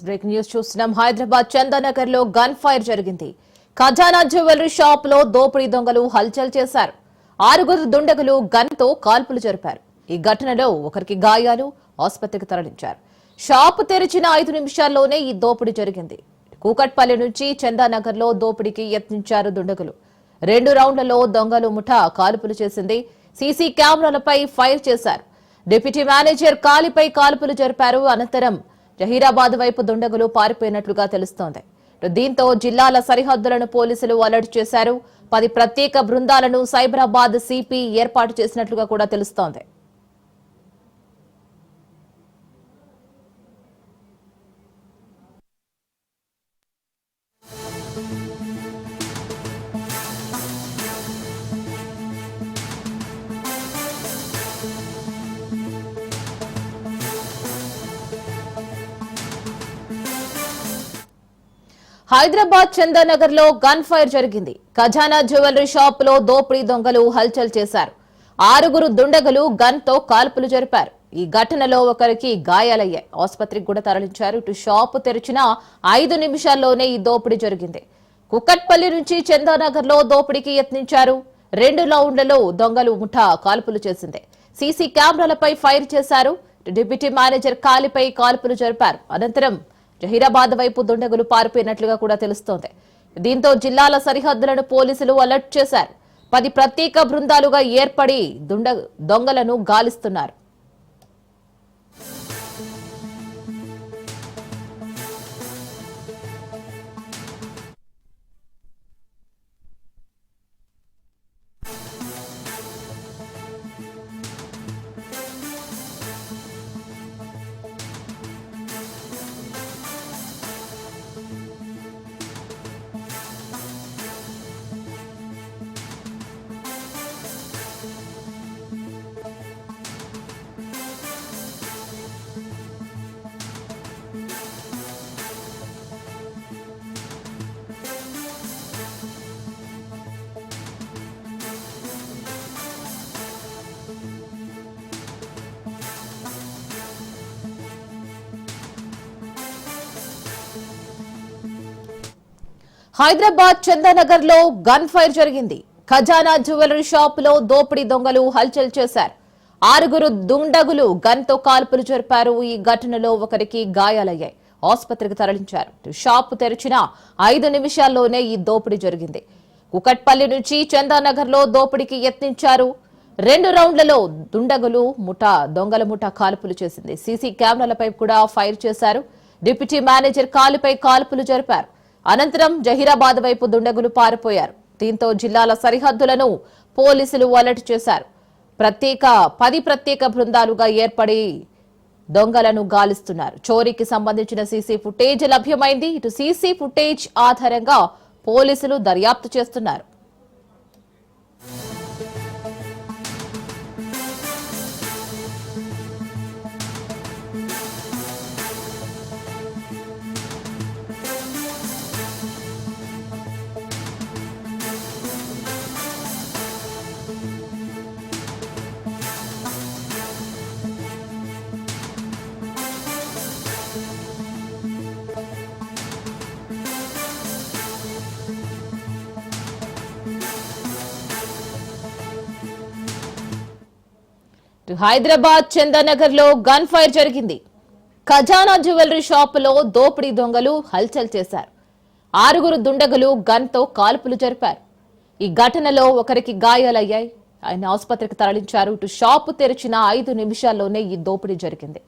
Breaking news చూస్తున్నాం. హైదరాబాద్ చందానగర్ లో gun fire జరిగింది. ఖజానా జ్యువెలరీ షాప్ లో దోపిడీ దొంగలు హల్చల్ చేశారు. 6 దుండగులు గన్ తో కాల్పులు జరిపారు. ఈ ఘటనలో ఒకరికి గాయాలు, ఆసుపత్రికి తరలించారు. షాప్ తెరిచిన 5 నిమిషాల్లోనే ఈ దోపిడీ జరిగింది. కూకట్పల్లి నుంచి చందానగర్ లో దోపిడీకి యత్నించారు దుండగులు. 2 రౌండ్లలో దొంగలు ముఠా కాల్పులు చేసింది. సీసీ కెమెరాలపై ఫైర్ చేశారు. డిప్యూటీ మేనేజర్ కాలిపై కాల్పులు జరిపారు. అనంతరం జహీరాబాద్ వైపు దుండగులు పారిపోయినట్లుగా తెలుస్తోంది. దీంతో జిల్లాల సరిహద్దులను పోలీసులు అలర్ట్ చేశారు. 10 ప్రత్యేక బృందాలను సైబరాబాద్ సిపి ఏర్పాటు చేసినట్లుగా కూడా తెలుస్తోంది. హైదరాబాద్ చందానగర్ లో గన్ ఫైర్ జరిగింది. ఖజానా జ్యువెలరీ షాప్ లో దోపిడీ దొంగలు హల్చల్ చేశారు. 6 దుండగులు గన్ తో కాల్పులు జరిపారు. ఈ ఘటనలో ఒకరికి గాయాలయ్యాయి. ఆసుపత్రికి కూడా తరలించారు. ఇటు షాప్ తెరిచిన 5 నిమిషాల్లోనే ఈ దోపిడీ జరిగింది. కుక్కట్పల్లి నుంచి చందానగర్ లో దోపిడీకి యత్నించారు. 2 రౌండ్లలో దొంగలు ముఠా కాల్పులు చేసింది. సీసీ కెమెరాలపై ఫైర్ చేశారు. డిప్యూటీ మేనేజర్ కాలిపై కాల్పులు జరిపారు. అనంతరం జహీరాబాద్ వైపు దుండగులు పారిపోయినట్లుగా కూడా తెలుస్తోంది. దీంతో జిల్లాల సరిహద్దులను పోలీసులు అలర్ట్ చేశారు. 10 ప్రత్యేక బృందాలుగా ఏర్పడి దొంగలను గాలిస్తున్నారు. హైదరాబాద్ చందానగర్ లో గన్ ఫైర్ జరిగింది. ఖజానా జ్యువెలరీ షాప్ లో దోపిడీ దొంగలు హల్చల్ చేశారు. 6 దుండగులు గన్ తో కాల్పులు జరిపారు. ఈ ఘటనలో ఒకరికి గాయాలయ్యాయి. ఆసుపత్రికి తరలించారు. షాప్ తెరిచిన 5 నిమిషాల్లోనే ఈ దోపిడీ జరిగింది. కుకట్పల్లి నుంచి చందానగర్ లో దోపిడీకి యత్నించారు. 2 రౌండ్లలో దొంగల ముఠా కాల్పులు చేసింది. సీసీ కెమెరాలపై కూడా ఫైర్ చేశారు. డిప్యూటీ మేనేజర్ కాలిపై కాల్పులు జరిపారు. అనంతరం జహీరాబాద్ వైపు దుండగులు పారిపోయారు. దీంతో జిల్లాల సరిహద్దులను పోలీసులు అలర్ట్ చేశారు. 10 ప్రత్యేక బృందాలుగా ఏర్పడి దొంగలను గాలిస్తున్నారు. చోరీకి సంబంధించిన సీసీ ఫుటేజ్ లభ్యమైంది. ఇటు సీసీ ఫుటేజ్ ఆధారంగా పోలీసులు దర్యాప్తు చేస్తున్నారు. హైదరాబాద్ చందానగర్ లో గన్ ఫైర్ జరిగింది. ఖజానా జ్యువెలరీ షాప్ లో దోపిడీ దొంగలు హల్చల్ చేశారు. 6 దుండగులు గన్ తో కాల్పులు జరిపారు. ఈ ఘటనలో ఒకరికి గాయాలయ్యాయి. ఆయన ఆసుపత్రికి తరలించారు. ఇటు షాపు తెరిచిన 5 నిమిషాల్లోనే ఈ దోపిడీ జరిగింది.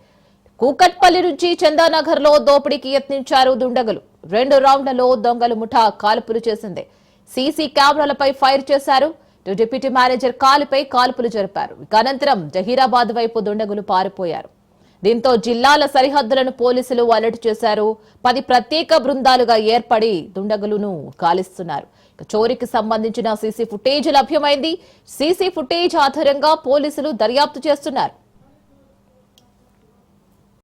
కూకట్పల్లి నుంచి చందానగర్ లో దోపిడీకి యత్నించారు దుండగులు. 2 రౌండ్లలో దొంగలు ముఠా కాల్పులు చేసింది. సీసీ కెమెరాలపై ఫైర్ చేశారు. డిప్యూటీ మేనేజర్ కాలిపై కాల్పులు జరిపారు. అనంతరం జహీరాబాద్ వైపు దుండగులు పారిపోయారు. దీంతో జిల్లాల సరిహద్దులను పోలీసులు అలర్ట్ చేశారు. 10 ప్రత్యేక బృందాలుగా ఏర్పడి దుండగులను గాలిస్తున్నారు. చోరీకి సంబంధించిన సీసీ ఫుటేజ్ లభ్యమైంది. సీసీ ఫుటేజ్ ఆధారంగా పోలీసులు దర్యాప్తు చేస్తున్నారు.